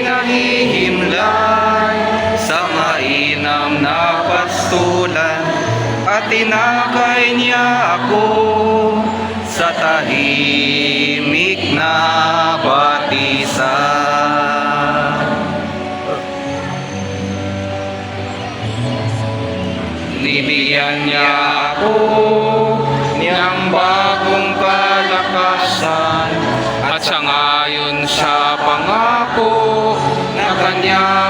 Nahihimlay sa mainam na pastulan at tinakay niya ako sa tahimik na batisan. Nibigyan niya ako niyang bagong kalakasan at sangayon sa pangako na kanya